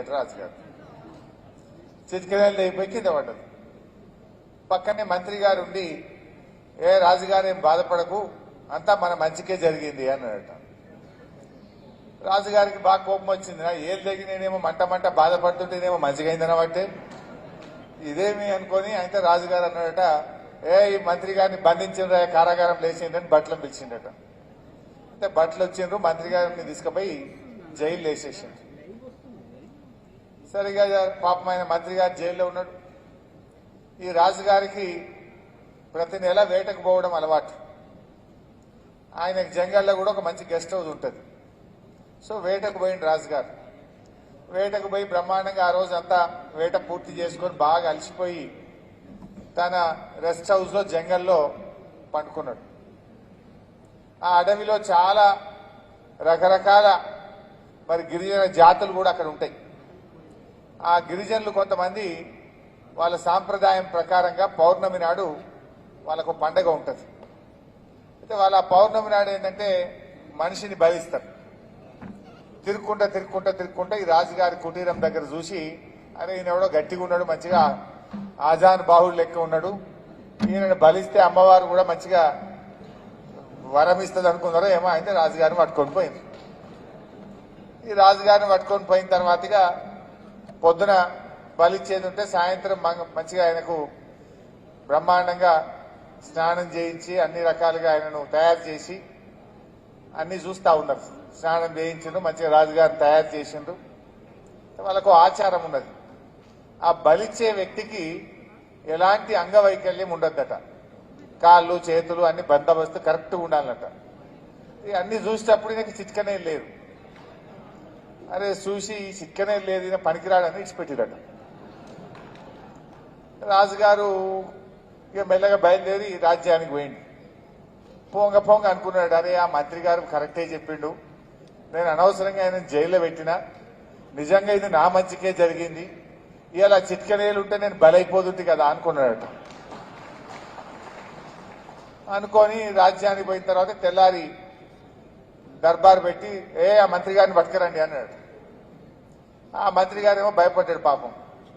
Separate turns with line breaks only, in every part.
అయిపోయిందట రాజుగారు. చిటికెనెలు అయిపోయి కింద పడ్డది. పక్కనే మంత్రి గారు ఉండి, ఏ రాజుగారు ఏం బాధపడకు, అంతా మన మంచికే జరిగింది అన్నాడట. రాజుగారికి బాగా కోపం వచ్చింది. ఏం తగ్గి నేనేమో మంట బాధపడుతుంటేనేమో మంచిగా అయిందనబట్టే ఇదేమి అనుకొని అయితే రాజుగారు అన్నాడట, ఈ మంత్రి గారిని బంధించిన కారాగారం లేచిండని బట్టలను పిలిచిండట. అంటే బట్టలు వచ్చిండ్రు, మంత్రి గారిని తీసుకుపోయి జైలు వేసేసిండ్రు. సరిగా పాపమైన మంత్రి గారు జైల్లో ఉన్నాడు. ఈ రాజుగారికి ప్రతి నెల వేటకు పోవడం అలవాటు. ఆయనకు జంగల్లో కూడా ఒక మంచి గెస్ట్ హౌస్ ఉంటుంది. సో వేటకు పోయిండు రాజుగారు. వేటకు పోయి బ్రహ్మాండంగా ఆ రోజు అంతా వేట పూర్తి చేసుకొని బాగా అలసిపోయి తన రెస్ట్ హౌస్ లో జంగల్లో పండుకున్నాడు. ఆ అడవిలో చాలా రకరకాల మరి గిరిజన జాతులు కూడా అక్కడ ఉంటాయి. ఆ గిరిజనులు కొంతమంది వాళ్ళ సాంప్రదాయం ప్రకారంగా పౌర్ణమి నాడు వాళ్ళకు పండగ ఉంటుంది. అయితే వాళ్ళ పౌర్ణమి నాడు ఏంటంటే మనిషిని బలిస్తారు. తిరుక్కుంటా ఈ రాజుగారి కుటీరం దగ్గర చూసి, అరే ఈయన ఎవడో గట్టిగా ఉన్నాడు, మంచిగా ఆజాన్ బాహుడు లెక్క ఉన్నాడు, ఈయనను బలిస్తే అమ్మవారు కూడా మంచిగా వరం ఇస్తుంది అనుకున్నారో ఏమో. అయితే రాజుగారిని పట్టుకొని పోయింది. ఈ రాజుగారిని పట్టుకొని పోయిన తర్వాతగా పొద్దున బలిచ్చేది ఉంటే సాయంత్రం మంచిగా ఆయనకు బ్రహ్మాండంగా స్నానం చేయించి అన్ని రకాలుగా ఆయనను తయారు చేసి అన్ని చూస్తా ఉన్నారు. స్నానం చేయించిండ్రు, మంచిగా రాజుగారిని తయారు చేసిండ్రు. వాళ్ళకు ఆచారం ఉన్నది, ఆ బలిచ్చే వ్యక్తికి ఎలాంటి అంగవైకల్యం ఉండద్దట. కాళ్ళు చేతులు అన్ని బందోబస్తు కరెక్ట్గా ఉండాలట. అన్ని చూసేటప్పుడు ఈయనకి చిట్కనే లేదు. అరే చూసి ఈ చిట్కనే లేదు, ఈయన పనికిరాడని ఇచ్చిపెట్టిరట. రాజుగారు ఇక మెల్లగా బయలుదేరి రాజ్యానికి పోయింది. పోంగ అనుకున్నాడు, అరే ఆ మంత్రి గారు కరెక్టే చెప్పిండు, నేను అనవసరంగా ఆయన జైల్లో పెట్టినా, నిజంగా ఇది నా మంచికే జరిగింది, ఇలా చిట్కనేలు ఉంటే నేను బలైపోతుంది కదా అనుకున్నాడట. అనుకొని రాజ్యానికి పోయిన తర్వాత తెల్లారి దర్బార్ పెట్టి ఆ మంత్రి గారిని పట్టుకురండి అన్నాడు. ఆ మంత్రి గారేమో భయపడ్డాడు. పాపం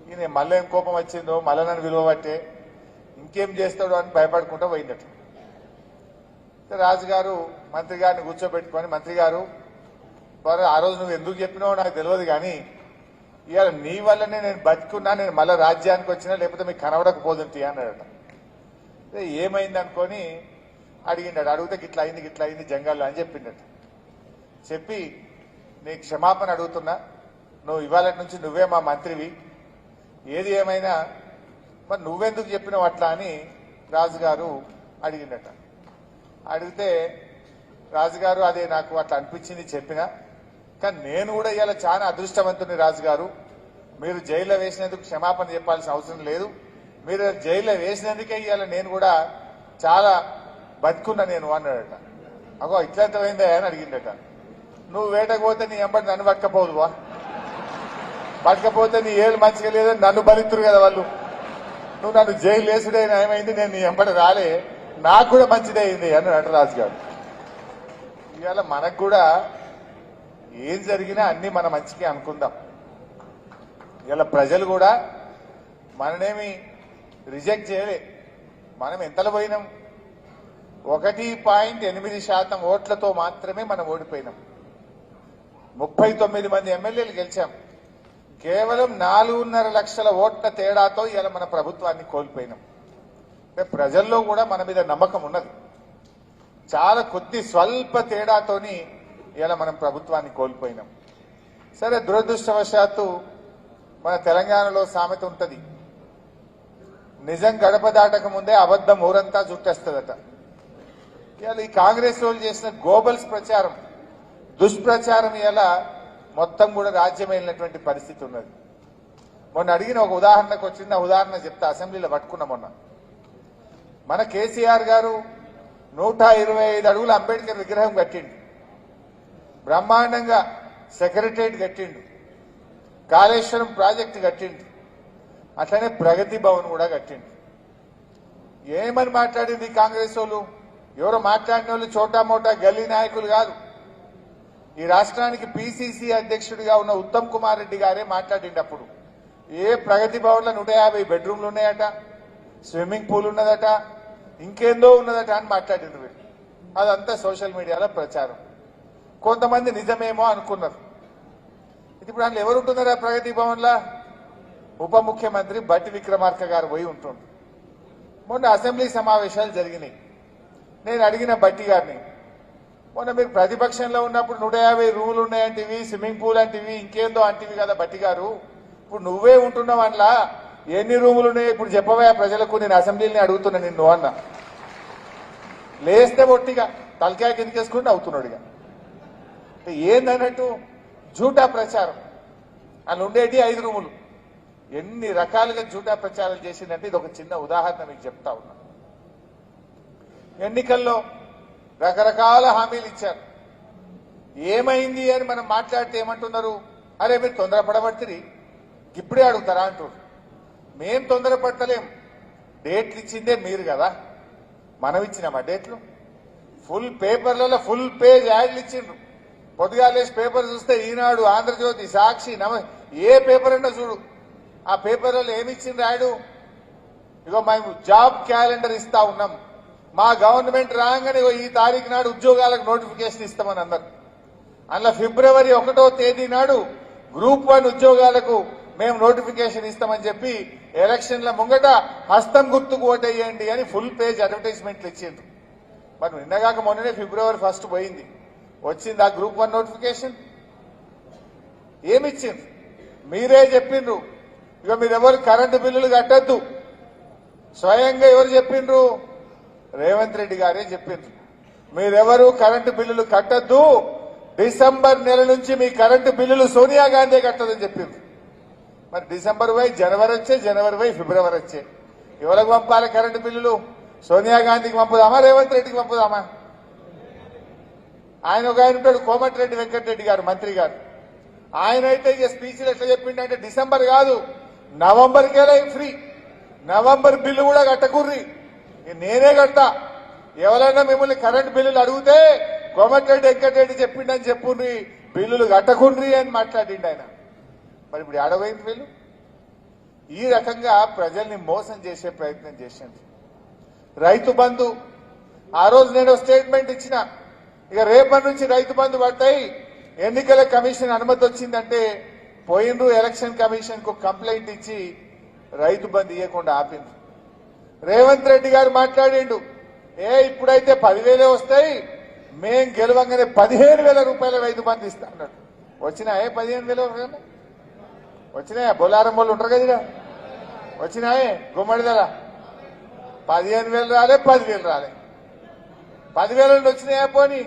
ఈయన మళ్ళీ ఏం కోపం వచ్చిందో, మళ్ళీ నన్ను విలువబట్టే ఇంకేం చేస్తాడు అని భయపడుకుంటూ పోయిందట. రాజుగారు మంత్రి గారిని కూర్చోబెట్టుకొని, మంత్రి గారు ఆ రోజు నువ్వు ఎందుకు చెప్పినావో నాకు తెలియదు, కానీ ఇవాళ నీ వల్లనే నేను బతుకున్నా, నేను మళ్ళీ రాజ్యానికి వచ్చినా, లేకపోతే మీకు కనబడకపోతుంది అన్నాడట. ఏమైంది అనుకొని అడిగిండట. అడిగితే గిట్లా అయింది జంగాల్లో అని చెప్పిండట. చెప్పి నీ క్షమాపణ అడుగుతున్నా, నువ్వు ఇవాళ నుంచి నువ్వే మా మంత్రివి, ఏది ఏమైనా మరి నువ్వెందుకు చెప్పినావు అట్లా అని రాజుగారు అడిగిండట. అడిగితే రాజుగారు అదే నాకు అట్లా అనిపించింది చెప్పినా, కానీ నేను కూడా ఇవాళ చాలా అదృష్టవంతుని రాజుగారు, మీరు జైల్లో వేసినందుకు క్షమాపణ చెప్పాల్సిన అవసరం లేదు, మీరు జైల్లో వేసినందుకే ఇవాళ నేను కూడా చాలా బతుకున్నా నేను అన్నాడట. అగో ఇట్లంత పోయిందా అని అడిగిండట. నువ్వు వేటకు పోతే నీ ఎంబడి నన్ను పట్టకపోదువా, పట్టకపోతే నీ ఏళ్ళు మంచిగా లేదని నన్ను బలితురు కదా వాళ్ళు, నువ్వు నన్ను జైలు వేసుడే ఏమైంది, నేను నీ ఎంబడి రాలే, నాకు కూడా మంచిదే అయింది అన్నాడు రాజుగారు. ఇవాళ మనకు కూడా ఏం జరిగినా అన్ని మన మంచికే అనుకుందాం. ఇవాళ ప్రజలు కూడా మననేమి రిజెక్ట్ చేయలే. మనం ఎంతలో పోయినాం, 1.8% ఓట్లతో మాత్రమే మనం ఓడిపోయినాం. 39 మంది ఎమ్మెల్యేలు గెలిచాం. కేవలం 4.5 లక్షల ఓట్ల తేడాతో ఇలా మన ప్రభుత్వాన్ని కోల్పోయినాం. ప్రజల్లో కూడా మన మీద నమ్మకం ఉన్నది. చాలా కొద్ది స్వల్ప తేడాతోని ఇలా మనం ప్రభుత్వాన్ని కోల్పోయినాం. సరే, దురదృష్టవశాత్తు మన తెలంగాణలో సామెత ఉంటది, నిజం గడప దాటక ముందే అబద్ధం ఊరంతా చుట్టేస్తుందట. ఇవాళ ఈ కాంగ్రెస్ వాళ్ళు చేసిన గోబల్స్ ప్రచారం, దుష్ప్రచారం ఇలా మొత్తం కూడా రాజ్యమైనటువంటి పరిస్థితి ఉన్నది. మొన్న అడిగిన ఒక ఉదాహరణకు వచ్చింది, ఉదాహరణ చెప్తా. అసెంబ్లీలో పట్టుకున్న మొన్న మన కేసీఆర్ గారు 125 అడుగుల అంబేద్కర్ విగ్రహం కట్టిండు, బ్రహ్మాండంగా సెక్రటరియట్ కట్టిండు, కాళేశ్వరం ప్రాజెక్టు కట్టిండు, అట్లనే ప్రగతి భవన్ కూడా కట్టిండు. ఏమని మాట్లాడింది కాంగ్రెస్ వాళ్ళు? ఎవరో మాట్లాడిన వాళ్ళు చోటా మోటా గల్లీ నాయకులు కాదు. ఈ రాష్ట్రానికి పిసిసి అధ్యక్షుడిగా ఉన్న ఉత్తమ్ కుమార్ రెడ్డి గారే మాట్లాడినప్పుడు ఏ ప్రగతి భవన్లో 150 బెడ్రూమ్లు ఉన్నాయట, స్విమ్మింగ్ పూల్ ఉన్నదట, ఇంకేందో ఉన్నదట అని మాట్లాడిండ్రు వీళ్ళు. అదంతా సోషల్ మీడియాలో ప్రచారం. కొంతమంది నిజమేమో అనుకున్నారు. ఇప్పుడు అందులో ఎవరు ఉంటున్నారా ప్రగతి భవన్లో? ఉప ముఖ్యమంత్రి బట్టి విక్రమార్క గారు పోయి ఉంటుండ్రు. మొన్న అసెంబ్లీ సమావేశాలు జరిగినాయి. నేను అడిగిన బట్టి గారిని, మొన్న మీరు ప్రతిపక్షంలో ఉన్నప్పుడు 150 రూములు ఉన్నాయంటివి, స్విమ్మింగ్ పూల్ అంటివి, ఇంకేందో అంటివి కదా బట్టి గారు, ఇప్పుడు నువ్వే ఉంటున్నావు అందులో ఎన్ని రూములు ఉన్నాయి ఇప్పుడు చెప్పవా ప్రజలకు, నేను అసెంబ్లీని అడుగుతున్నా నిన్ను అన్న. లేస్తే ఒట్టిగా తలకాయ కిందకేసుకుంటే అవుతున్నాడుగా. ఏందన్నట్టు జూటా ప్రచారం. అందులో ఉండేటి 5 రూములు. ఎన్ని రకాలుగా జూటా ప్రచారం చేసిందంటే ఇది ఒక చిన్న ఉదాహరణ మీకు చెప్తా ఉన్నా. ఎన్నికల్లో రకరకాల హామీలు ఇచ్చారు. ఏమైంది అని మనం మాట్లాడితే ఏమంటున్నారు? అరే మీరు తొందరపడబడుతుంది, ఇప్పుడే అడుగుతారా అంటారు. మేం తొందరపడతలేం, డేట్లు ఇచ్చిందే మీరు కదా, మనం ఇచ్చినామా డేట్లు? ఫుల్ పేపర్లలో ఫుల్ పేజ్ యాడ్లు ఇచ్చిండ్రు. పొద్దుగాలేసి పేపర్ చూస్తే ఈనాడు, ఆంధ్రజ్యోతి, సాక్షి, ఏ పేపర్ అన్నా చూడు, ఆ పేపర్లలో ఏమిచ్చిండ్రు యాడు? ఇగో మేము జాబ్ క్యాలెండర్ ఇస్తా ఉన్నాం, మా గవర్నమెంట్ రాగానే ఈ తారీఖు నాడు ఉద్యోగాలకు నోటిఫికేషన్ ఇస్తామని అన్నారు. అందులో ఫిబ్రవరి 1వ తేదీ నాడు గ్రూప్ 1 ఉద్యోగాలకు మేము నోటిఫికేషన్ ఇస్తామని చెప్పి ఎలక్షన్ల ముంగట హస్తం గుర్తుకు ఓటేయండి అని ఫుల్ పేజ్ అడ్వర్టైజ్మెంట్లు ఇచ్చిండ్రు. మరి నిన్నగాక మొన్ననే ఫిబ్రవరి 1 పోయింది, వచ్చింది ఆ గ్రూప్ 1 నోటిఫికేషన్? ఏమిచ్చిండ్రు? మీరే చెప్పిండ్రు ఇక మీరెవరు కరెంటు బిల్లులు కట్టద్దు. స్వయంగా ఎవరు చెప్పిండ్రు? రేవంత్ రెడ్డి గారే చెప్పిండ్రు, మీరెవరు కరెంటు బిల్లులు కట్టద్దు, డిసెంబర్ నెల నుంచి మీ కరెంటు బిల్లులు సోనియా గాంధీ కట్టదని చెప్పిండ్రు. మరి డిసెంబర్ పోయి జనవరి వచ్చే, జనవరి పోయి ఫిబ్రవరి వచ్చే, ఎవరికి పంపాలి కరెంటు బిల్లులు? సోనియా గాంధీకి పంపుదామా, రేవంత్ రెడ్డికి పంపుదామా? ఆయన ఒక ఆయన ఉంటాడు, కోమటిరెడ్డి వెంకటరెడ్డి గారు, మంత్రి గారు. ఆయన అయితే ఇక స్పీచ్లు ఎట్లా చెప్పిండంటే డిసెంబర్ కాదు నవంబర్కేలా ఫ్రీ, నవంబర్ బిల్లు కూడా కట్టకుర్రి, నేనే కడతా, ఎవరైనా మిమ్మల్ని కరెంట్ బిల్లులు అడిగితే కోమటిరెడ్డి వెంకటరెడ్డి చెప్పిండని చెప్పుండ్రి, బిల్లులు కట్టకుండ్రి అని మాట్లాడిండు ఆయన. మరి ఇప్పుడు ఏడవైంది వీళ్ళు? ఈ రకంగా ప్రజల్ని మోసం చేసే ప్రయత్నం చేసింది. రైతు బంధు ఆ రోజు నేను స్టేట్మెంట్ ఇచ్చిన, ఇక రేపటి నుంచి రైతు బంధు పడతాయి, ఎన్నికల కమిషన్ అనుమతి వచ్చిందంటే పోయిండ్రు ఎలక్షన్ కమిషన్ కు కంప్లైంట్ ఇచ్చి రైతు బంధు ఇవ్వకుండా ఆపిండ్రు. రేవంత్ రెడ్డి గారు మాట్లాడిండు, ఇప్పుడైతే 10,000 వస్తాయి, మేం గెలవంగానే 15,000 రూపాయల రైతు బంధు ఇస్తా అన్నాడు. వచ్చినాయే 15,000? వచ్చినాయా? బొల్లారం వాళ్ళు ఉంటారు కదా, వచ్చినాయే గుమ్మడిదల 15,000 రాలే, 10,000 రాలే. 10,000 నుండి వచ్చినాయా? పోని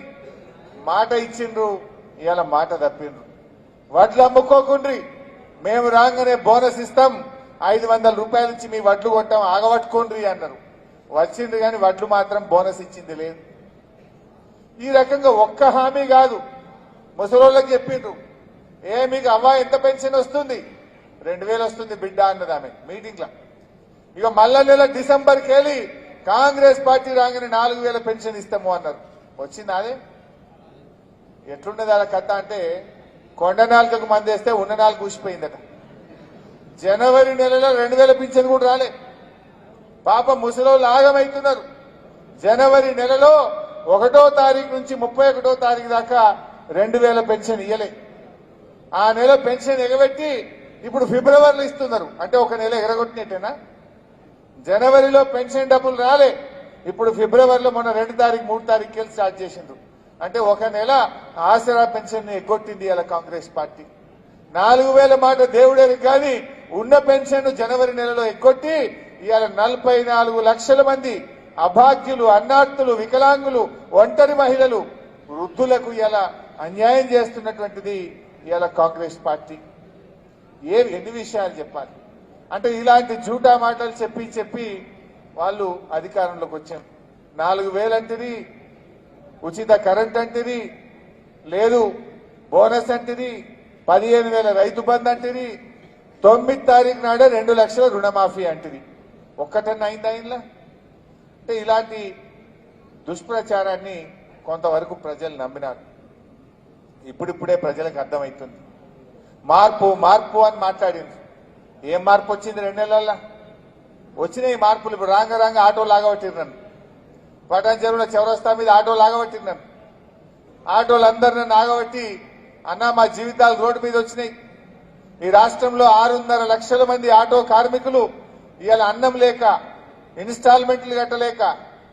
మాట ఇచ్చిండ్రు, ఇవాళ మాట తప్పిండ్రు. వడ్లు అమ్ముకోకుండ్రి, మేము రాగానే బోనస్ ఇస్తాం, 500 రూపాయలు ఇచ్చి మీ వడ్లు కొట్టాం, ఆగబట్టుకోండ్రి అన్నారు. వచ్చిండ్రు కానీ వడ్లు మాత్రం బోనస్ ఇచ్చింది లేదు. ఈ రకంగా ఒక్క హామీ కాదు, ముసలోళ్ళకి చెప్పిండ్రు, మీకు అవ్వ ఎంత పెన్షన్ వస్తుంది? 2,000 వస్తుంది బిడ్డ అన్నది ఆమె మీటింగ్ లో. ఇక మళ్ళా నెల డిసెంబర్కి వెళ్ళి కాంగ్రెస్ పార్టీ రాగానే 4,000 పెన్షన్ ఇస్తాము అన్నారు. వచ్చింది అదే? ఎట్లుండేది అలా కథ అంటే, కొండ నాలుకకు మందేస్తే ఉన్న నాలుగు ఊసిపోయిందట. జనవరి నెలలో 2,000 పింఛన్ కూడా రాలే. పాప ముసలోళ్ళు ఆగమవుతున్నారు. జనవరి నెలలో 1వ తారీఖు నుంచి 31వ తారీఖు దాకా 2,000 పెన్షన్ ఇయ్యలే. ఆ నెల పెన్షన్ ఎగబెట్టి ఇప్పుడు ఫిబ్రవరిలో ఇస్తున్నారు. అంటే ఒక నెల ఎగరగొట్టినట్టేనా? జనవరిలో పెన్షన్ డబ్బులు రాలే, ఇప్పుడు ఫిబ్రవరిలో మొన్న 2 తారీఖు 3 తారీఖుకి స్టార్ట్ చేసిండ్రు. అంటే ఒక నెల ఆసరా పెన్షన్ ఎగ్గొట్టింది ఇలా కాంగ్రెస్ పార్టీ. 4,000 మాట దేవుడేరు కానీ ఉన్న పెన్షన్ జనవరి నెలలో ఎగ్గొట్టి ఇవాళ 44 లక్షల మంది అభాగ్యులు, అన్నార్థులు, వికలాంగులు, ఒంటరి మహిళలు, వృద్ధులకు ఇలా అన్యాయం చేస్తున్నటువంటిది ఇవాళ కాంగ్రెస్ పార్టీ. ఎన్ని విషయాలు చెప్పాలి అంటే ఇలాంటి జూటా మాటలు చెప్పి చెప్పి వాళ్ళు అధికారంలోకి వచ్చారు. 4,000 అంటేది, ఉచిత కరెంట్ అంటేది లేదు, బోనస్ అంటేది, 15,000 రైతు బంధు అంటేది, 9వ తారీఖు నాడే 2 లక్షల రుణమాఫీ అంటేది. ఒక్కటన్నా అయిందా ఇంట్లో? అంటే ఇలాంటి దుష్ప్రచారాన్ని కొంతవరకు ప్రజలు నమ్మినారు. ఇప్పుడిప్పుడే ప్రజలకు అర్థమవుతుంది. మార్పు మార్పు అని మాట్లాడింది. ఏం మార్పు వచ్చింది? 2 నెలల్లో వచ్చినాయి మార్పులు. ఇప్పుడు రాంగ ఆటో లాగబట్టిరు నన్ను. పటాన్ చెరువుల చౌరస్తా మీద ఆటో లాగబట్టిరు నన్ను. ఆటోలందరూ నన్ను ఆగబట్టి, అన్నా మా జీవితాలు రోడ్డు మీద వచ్చినాయి. ఈ రాష్ట్రంలో 6.5 లక్షల మంది ఆటో కార్మికులు ఇవాళ అన్నం లేక, ఇన్స్టాల్మెంట్లు కట్టలేక,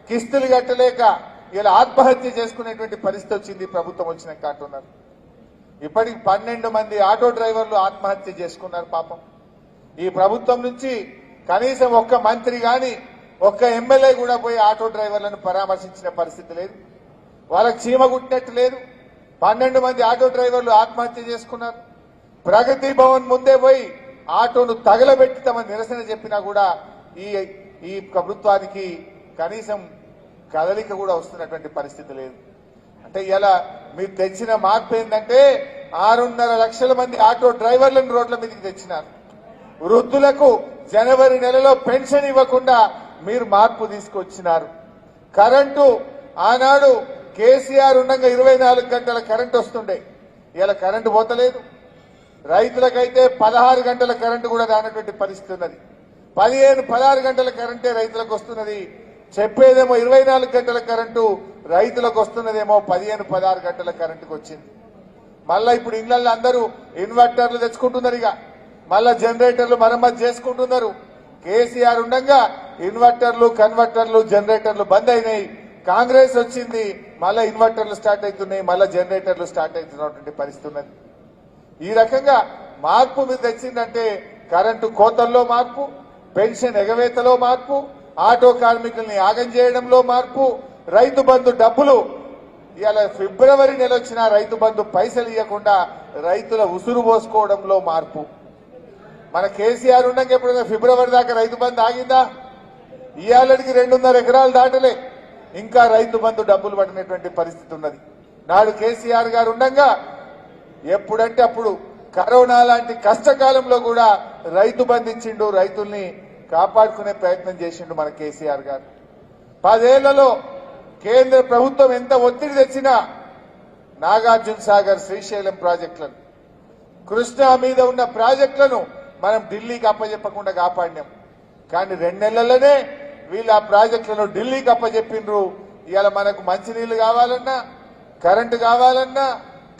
కిస్తులు కట్టలేక ఇలా ఆత్మహత్య చేసుకునేటువంటి పరిస్థితి వచ్చింది ప్రభుత్వం వచ్చినాక అంటున్నారు. ఇప్పటికి 12 మంది ఆటో డ్రైవర్లు ఆత్మహత్య చేసుకున్నారు పాపం. ఈ ప్రభుత్వం నుంచి కనీసం ఒక్క మంత్రి గాని ఒక్క ఎమ్మెల్యే కూడా పోయి ఆటో డ్రైవర్లను పరామర్శించిన పరిస్థితి లేదు. వాళ్ళకి చీమ గుట్టినట్టు లేదు. 12 మంది ఆటో డ్రైవర్లు ఆత్మహత్య చేసుకున్నారు. ప్రగతి భవన్ ముందే పోయి ఆటోను తగలబెట్టి తమ నిరసన చెప్పినా కూడా ఈ ప్రభుత్వానికి కనీసం కదలిక కూడా వస్తున్నటువంటి పరిస్థితి లేదు. అంటే ఇలా మీరు తెచ్చిన మార్పు ఏంటంటే 6.5 లక్షల మంది ఆటో డ్రైవర్లను రోడ్ల మీదకి తెచ్చినారు. వృద్ధులకు జనవరి నెలలో పెన్షన్ ఇవ్వకుండా మీరు మార్పు తీసుకొచ్చినారు. కరెంటు ఆనాడు కేసీఆర్ ఉండగా 24 గంటల కరెంటు వస్తుండే. ఇలా కరెంటు పోతలేదు. రైతులకైతే 16 గంటల కరెంటు కూడా రానటువంటి పరిస్థితి ఉన్నది. 15-16 గంటల కరెంటే రైతులకు వస్తున్నది. చెప్పేదేమో 24 గంటల కరెంటు రైతులకు వస్తున్నదేమో 15-16 గంటల కరెంటుకు వచ్చింది. మళ్ళా ఇప్పుడు ఇళ్లలో అందరూ ఇన్వర్టర్లు తెచ్చుకుంటున్నారు. ఇక మళ్ళా జనరేటర్లు మరమ్మతు చేసుకుంటున్నారు. కేసీఆర్ ఉండగా ఇన్వర్టర్లు, కన్వర్టర్లు, జనరేటర్లు బంద్ అయినాయి. కాంగ్రెస్ వచ్చింది, మళ్ళా ఇన్వర్టర్లు స్టార్ట్ అవుతున్నాయి, మళ్ళా జనరేటర్లు స్టార్ట్ అవుతున్నటువంటి పరిస్థితి ఉన్నది. ఈ రకంగా మార్పు మీరు తెచ్చిందంటే కరెంటు కోతల్లో మార్పు, పెన్షన్ ఎగవేతలో మార్పు, ఆటో కార్మికుల్ని ఆగం చేయడంలో మార్పు, రైతు బంధు డబ్బులు ఇవాళ ఫిబ్రవరి నెల వచ్చిన రైతు బంధు పైసలు ఇవ్వకుండా రైతుల ఉసురు పోసుకోవడంలో మార్పు. మన కేసీఆర్ ఉండగా ఎప్పుడైనా ఫిబ్రవరి దాకా రైతు బంధు ఆగిందా? ఇవాళకి 2.5 ఎకరాలు దాటలే, ఇంకా రైతు బంధు డబ్బులు పడినటువంటి పరిస్థితి ఉన్నది. నాడు కేసీఆర్ గారు ఉండగా ఎప్పుడంటే అప్పుడు కరోనా లాంటి కష్టకాలంలో కూడా రైతు బంధు ఇచ్చిండు, రైతుల్ని కాపాడుకునే ప్రయత్నం చేసిండు మన కేసీఆర్ గారు. 10 ఏళ్లలో కేంద్ర ప్రభుత్వం ఎంత ఒత్తిడి తెచ్చినా నాగార్జున సాగర్, శ్రీశైలం ప్రాజెక్టులను, కృష్ణా మీద ఉన్న ప్రాజెక్టులను మనం ఢిల్లీకి అప్పచెప్పకుండా కాపాడినాం. కానీ 2 నెలల్లోనే వీళ్ళు ఆ ప్రాజెక్టులను ఢిల్లీకి అప్పచెప్పిండ్రు. ఇవాళ మనకు మంచినీళ్లు కావాలన్నా, కరెంటు కావాలన్నా,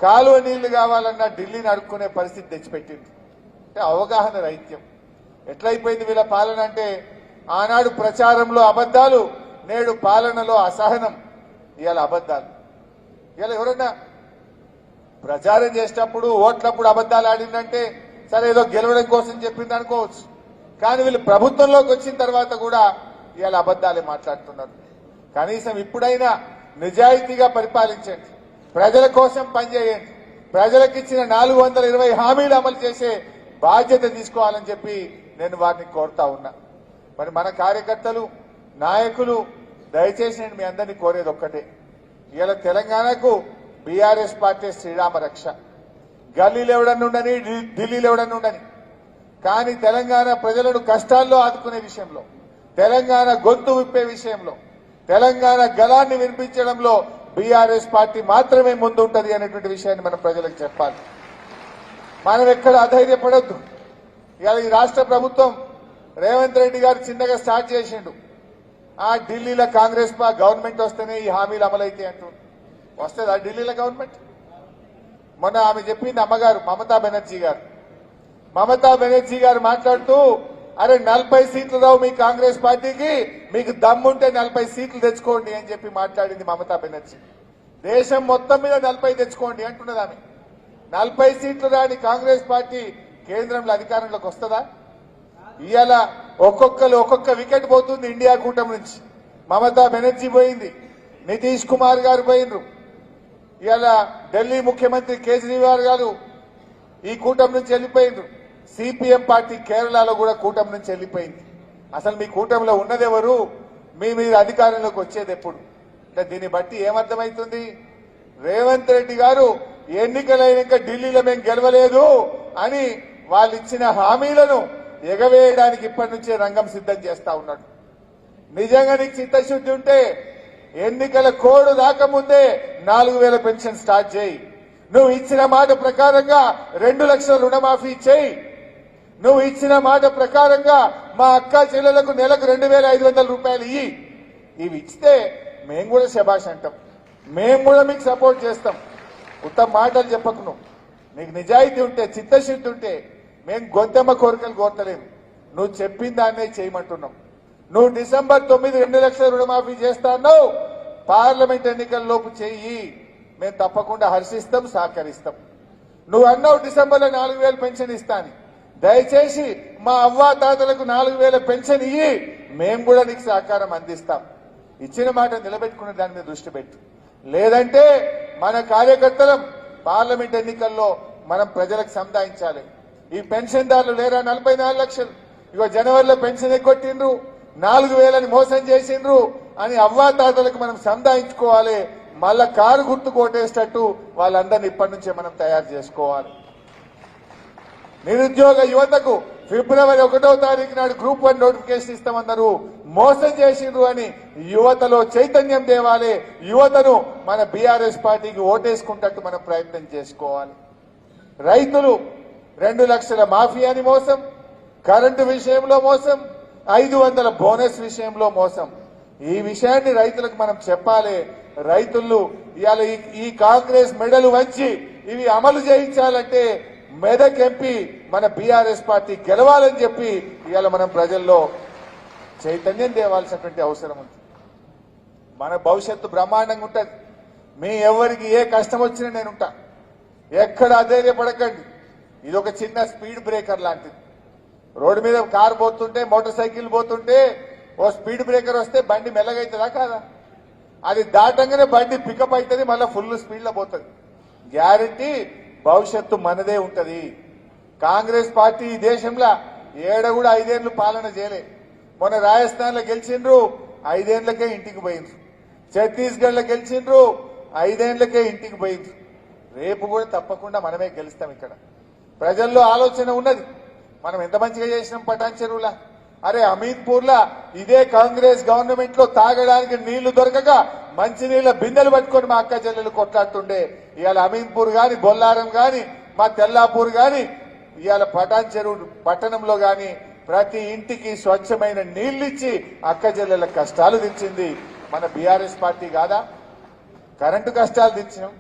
కాలువ నీళ్లు కావాలన్నా ఢిల్లీని అడుక్కునే పరిస్థితి తెచ్చిపెట్టింది. అంటే అవగాహన రైత్యం. ఎట్లయిపోయింది వీళ్ళ పాలన అంటే, ఆనాడు ప్రచారంలో అబద్దాలు, నేడు పాలనలో అసహనం. ఇవాళ అబద్దాలు. ఇవాళ ఎవరన్నా ప్రచారం చేసేటప్పుడు ఓట్లప్పుడు అబద్దాలు ఆడిందంటే సరే ఏదో గెలవడం కోసం చెప్పింది అనుకోవచ్చు. కానీ వీళ్ళు ప్రభుత్వంలోకి వచ్చిన తర్వాత కూడా ఇవాళ అబద్దాలే మాట్లాడుతున్నారు. కనీసం ఇప్పుడైనా నిజాయితీగా పరిపాలించండి, ప్రజల కోసం పనిచేయండి, ప్రజలకు ఇచ్చిన 420 హామీలు అమలు చేసే బాధ్యత తీసుకోవాలని చెప్పి నేను వారిని కోరుతా ఉన్నా. మరి మన కార్యకర్తలు, నాయకులు దయచేసి నేను మీ అందరినీ కోరేది ఒక్కటే, ఇవాళ తెలంగాణకు బీఆర్ఎస్ పార్టీ శ్రీరామ రక్ష. గల్లీలు ఎవడన్నా ఉండని, ఢిల్లీలో ఎవడన్నా ఉండని, కానీ తెలంగాణ ప్రజలను కష్టాల్లో ఆదుకునే విషయంలో, తెలంగాణ గొంతు విప్పే విషయంలో, తెలంగాణ గళాన్ని వినిపించడంలో బీఆర్ఎస్ పార్టీ మాత్రమే ముందుంటది అనేటువంటి విషయాన్ని మనం ప్రజలకు చెప్పాలి. మనం ఎక్కడ అధైర్యపడొద్దు. ఇవాళ ఈ రాష్ట్ర ప్రభుత్వం రేవంత్ రెడ్డి గారు చిన్నగా స్టార్ట్ చేసిండు. ఢిల్లీలో కాంగ్రెస్ గవర్నమెంట్ వస్తేనే ఈ హామీలు అమలైతే అంటుంది. వస్తుంది ఆ ఢిల్లీలో గవర్నమెంట్? మొన్న ఆమె చెప్పింది అమ్మగారు మమతా బెనర్జీ గారు. మమతా బెనర్జీ గారు మాట్లాడుతూ, అరే 40 సీట్లు రావు మీ కాంగ్రెస్ పార్టీకి, మీకు దమ్ముంటే 40 సీట్లు తెచ్చుకోండి అని చెప్పి మాట్లాడింది మమతా బెనర్జీ. దేశం మొత్తం మీద 40 తెచ్చుకోండి అంటున్నది ఆమె. 40 సీట్లు రాని కాంగ్రెస్ పార్టీ కేంద్రంలో అధికారంలోకి వస్తుందా? ఇవాళ ఒక్కొక్క వికెట్ పోతుంది ఇండియా కూటమి నుంచి. మమతా బెనర్జీ పోయింది, నితీష్ కుమార్ గారు పోయినరు, ఇవాళ ఢిల్లీ ముఖ్యమంత్రి కేజ్రీవాల్ గారు ఈ కూటమి నుంచి వెళ్ళిపోయినరు, సిపిఎం పార్టీ కేరళలో కూడా కూటమి నుంచి వెళ్ళిపోయింది. అసలు మీ కూటమిలో ఉన్నదెవరు? మీరు అధికారంలోకి వచ్చేది ఎప్పుడు? అంటే దీన్ని బట్టి ఏమర్థమవుతుంది? రేవంత్ రెడ్డి గారు ఎన్నికలైనాక ఢిల్లీలో మేము గెలవలేదు అని వాళ్ళు ఇచ్చిన హామీలను ఎగవేయడానికి ఇప్పటి నుంచే రంగం సిద్ధం చేస్తా ఉన్నాడు. నిజంగా నీకు చిత్తశుద్ధి ఉంటే ఎన్నికల కోడ్ దాకా ముందే 4000 పెన్షన్ స్టార్ట్ చేయి. నువ్వు ఇచ్చిన మాట ప్రకారంగా 2 లక్షల రుణమాఫీ చేయి. నువ్వు ఇచ్చిన మాట ప్రకారంగా మా అక్క చెల్లెలకు నెలకు 2,500 రూపాయలు ఇయ్యి. ఇవి ఇస్తే మేము కూడా శభాష్ అంటాం, మేము కూడా మీకు సపోర్ట్ చేస్తాం. ఉత్తమ మాటలు చెప్పకు. నువ్వు నీకు నిజాయితీ ఉంటే, చిత్తశుద్ధి ఉంటే మేము గొంతెమ్మ కోరికలు కోరతలేము. నువ్వు చెప్పిన దాన్నే చేయమంటున్నాం. నువ్వు డిసెంబర్ 9 2 లక్షల రుణమాఫీ చేస్తాను, పార్లమెంట్ ఎన్నికల్లోపు చెయ్యి, మేము తప్పకుండా హర్షిస్తాం, సహకరిస్తాం. నువ్వు అన్నావు డిసెంబర్లో 4,000 పెన్షన్ ఇస్తాను. దయచేసి మా అవ్వా తాతలకు 4,000 పెన్షన్ ఇయ్యి, మేము కూడా నీకు సహకారం అందిస్తాం. ఇచ్చిన మాట నిలబెట్టుకునే దాని మీద దృష్టి పెట్టు. లేదంటే మన కార్యకర్తలం పార్లమెంట్ ఎన్నికల్లో మనం ప్రజలకు సంధాయించాలి. ఈ పెన్షన్దారులు లేరా 44 లక్షలు, ఇగో జనవరిలో పెన్షన్ ఎగ్గొట్టిండ్రు, 4,000 మోసం చేసిండ్రు అని అవ్వా తాతలకు మనం సంధాయించుకోవాలి. మళ్ళా కారు గుర్తు కొట్టేటట్టు వాళ్ళందరినీ ఇప్పటి నుంచే మనం తయారు చేసుకోవాలి. నిరుద్యోగ యువతకు ఫిబ్రవరి 1వ తారీఖు నాడు గ్రూప్ 1 నోటిఫికేషన్ ఇస్తామన్నారు, మోసం చేసిండ్రు అని యువతలో చైతన్యం తేవాలి. యువతను మన బీఆర్ఎస్ పార్టీకి ఓటేసుకుంటట్టు మనం ప్రయత్నం చేసుకోవాలి. రైతులు 2 లక్షల మాఫీ అని మోసం, కరెంటు విషయంలో మోసం, 500 బోనస్ విషయంలో మోసం. ఈ విషయాన్ని రైతులకు మనం చెప్పాలి. రైతులు ఇవాళ ఈ కాంగ్రెస్ మెడలు వంచి ఇవి అమలు చేయించాలంటే మెదక్ ఎంపీ మన బీఆర్ఎస్ పార్టీ గెలవాలని చెప్పి ఇవాళ మనం ప్రజల్లో చైతన్యం తేవాల్సినటువంటి అవసరం ఉంది. మన భవిష్యత్తు బ్రహ్మాండంగా ఉంటుంది. మీ ఎవరికి ఏ కష్టం వచ్చినా నేనుంటా, ఎక్కడ అధైర్యపడకండి. ఇది ఒక చిన్న స్పీడ్ బ్రేకర్ లాంటిది. రోడ్డు మీద కారు పోతుంటే, మోటార్ సైకిల్ పోతుంటే ఓ స్పీడ్ బ్రేకర్ వస్తే బండి మెల్లగైతుందా కాదా? అది దాటంగానే బండి పికప్ అవుతుంది, మళ్ళీ ఫుల్ స్పీడ్ లో పోతుంది. గ్యారంటీ భవిష్యత్తు మనదే ఉంటది. కాంగ్రెస్ పార్టీ ఈ దేశంలో ఏడ కూడా 5 ఏళ్లు పాలన చేయలే. మొన్న రాజస్థాన్ లో గెలిచిండ్రు, 5 ఏళ్లకే ఇంటికి పోయిండ్రు. ఛత్తీస్గఢ్ లో గెలిచిండ్రు, 5 ఏళ్లకే ఇంటికి పోయిండ్రు. రేపు కూడా తప్పకుండా మనమే గెలుస్తాం. ఇక్కడ ప్రజల్లో ఆలోచన ఉన్నది. మనం ఎంత మంచిగా చేసినాం పటాన్ చెరువులా. అరే అమీన్పూర్ లా ఇదే కాంగ్రెస్ గవర్నమెంట్ లో తాగడానికి నీళ్లు దొరకక మంచినీళ్ల బిందెలు పట్టుకొని మా అక్క చెల్లెలు కొట్లాడుతుండే. ఇవాళ అమీన్పూర్ గాని, బొల్లారం గాని, మా తెల్లాపూర్ గాని, ఇవాళ పటాన్ చెరువు పట్టణంలో గాని ప్రతి ఇంటికి స్వచ్ఛమైన నీళ్లిచ్చి అక్క చెల్లెల కష్టాలు తీర్చింది మన బీఆర్ఎస్ పార్టీ కాదా? కరెంటు కష్టాలు తీర్చినాం,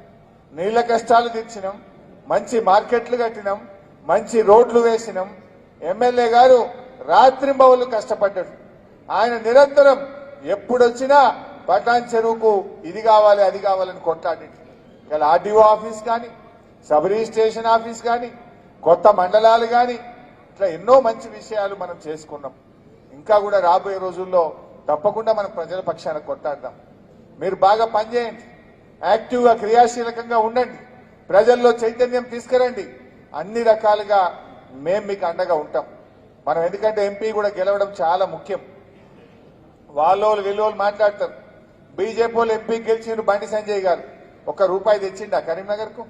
నీళ్ల కష్టాలు తీర్చినాం, మంచి మార్కెట్లు కట్టినాం, మంచి రోడ్లు వేసినాం. ఎమ్మెల్యే గారు రాత్రింబవళ్లు కష్టపడ్డాడు. ఆయన నిరంతరం ఎప్పుడొచ్చినా పటాన్ చెరువుకు ఇది కావాలి, అది కావాలని కొట్లాడి. ఇలా ఆర్డీఓ ఆఫీస్ కానీ, సబ్ రిజిస్ట్రేషన్ ఆఫీస్ కానీ, కొత్త మండలాలు కానీ, ఇట్లా ఎన్నో మంచి విషయాలు మనం చేసుకున్నాం. ఇంకా కూడా రాబోయే రోజుల్లో తప్పకుండా మనం ప్రజల పక్షాన కొట్లాడదాం. మీరు బాగా పనిచేయండి, యాక్టివ్గా క్రియాశీలకంగా ఉండండి, ప్రజల్లో చైతన్యం తీసుకురండి. అన్ని రకాలుగా మేము మీకు అండగా ఉంటాం. మనం ఎందుకంటే ఎంపీ కూడా గెలవడం చాలా ముఖ్యం. వాళ్ళోళ్ళు వీళ్ళోళ్ళు మాట్లాడతారు. బీజేపీ వాళ్ళు ఎంపీ గెలిచిండ్రు, బండి సంజయ్ గారు ₹1 తెచ్చిండా కరీంనగర్ కు?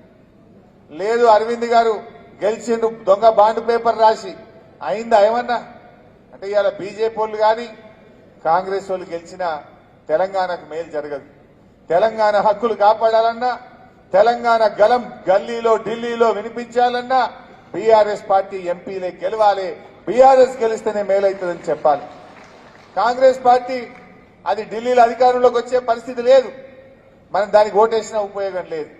లేదు. అరవింద్ గారు గెలిచిండ్రు, దొంగ బాండ్ పేపర్ రాసి. అయిందా ఏమన్నా? అంటే ఇవాళ బీజేపీ వాళ్ళు కానీ కాంగ్రెస్ వాళ్ళు గెలిచినా తెలంగాణకు మేలు జరగదు. తెలంగాణ హక్కులు కాపాడాలన్నా, తెలంగాణ గలం గల్లీలో ఢిల్లీలో వినిపించాలన్నా బీఆర్ఎస్ పార్టీ ఎంపీలే గెలవాలి. బీఆర్ఎస్ గెలిస్తేనే మేలైతుందని చెప్పాలి. కాంగ్రెస్ పార్టీ అది ఢిల్లీలో అధికారంలోకి వచ్చే పరిస్థితి లేదు. మనం దానికి ఓటేసినా ఉపయోగం లేదు.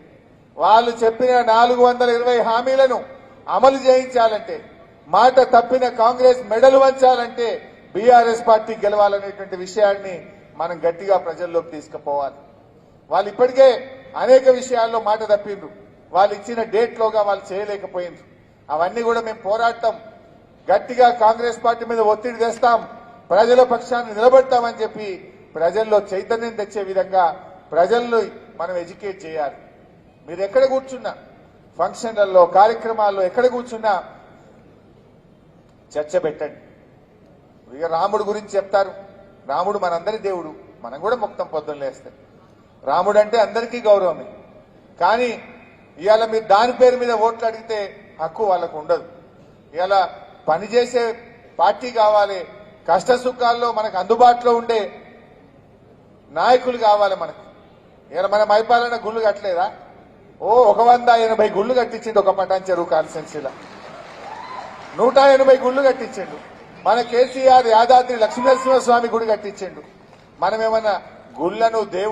వాళ్ళు చెప్పిన 420 హామీలను అమలు చేయించాలంటే, మాట తప్పిన కాంగ్రెస్ మెడలు వంచాలంటే బీఆర్ఎస్ పార్టీ గెలవాలనేటువంటి విషయాన్ని మనం గట్టిగా ప్రజల్లోకి తీసుకుపోవాలి. వాళ్ళు ఇప్పటికే అనేక విషయాల్లో మాట తప్పిండ్రు. వాళ్ళు ఇచ్చిన డేట్లోగా వాళ్ళు చేయలేకపోయిండ్రు. అవన్నీ కూడా మేము పోరాడతాం, గట్టిగా కాంగ్రెస్ పార్టీ మీద ఒత్తిడి తెస్తాం, ప్రజల పక్షాన్ని నిలబెడతామని చెప్పి ప్రజల్లో చైతన్యం తెచ్చే విధంగా ప్రజల్లో మనం ఎడ్యుకేట్ చేయాలి. మీరు ఎక్కడ కూర్చున్నా, ఫంక్షన్లలో, కార్యక్రమాల్లో ఎక్కడ కూర్చున్నా చర్చ పెట్టండి. ఇక రాముడు గురించి చెప్తారు. రాముడు మనందరి దేవుడు, మనం కూడా మొత్తం పొద్దున్న లేస్తాం. రాముడు అంటే అందరికీ గౌరవమే. కానీ ఇవాళ మీరు దాని పేరు మీద ఓట్లు అడిగితే హక్కు వాళ్ళకు ఉండదు. ఇవాళ పనిచేసే పార్టీ కావాలి, కష్ట సుఖాల్లో మనకు అందుబాటులో ఉండే నాయకులు కావాలి మనకు. ఇలా మన మైపాలన గుళ్ళు కట్టలేదా? ఓ 180 గుళ్ళు కట్టించిండు ఒక పటాన్ చెరువు కాన్స్టెన్సీలో 180 గుళ్ళు కట్టించిండు. మన కేసీఆర్ యాదాద్రి లక్ష్మీనరసింహస్వామి గుడి కట్టించిండు. మనమేమన్నా గుళ్లను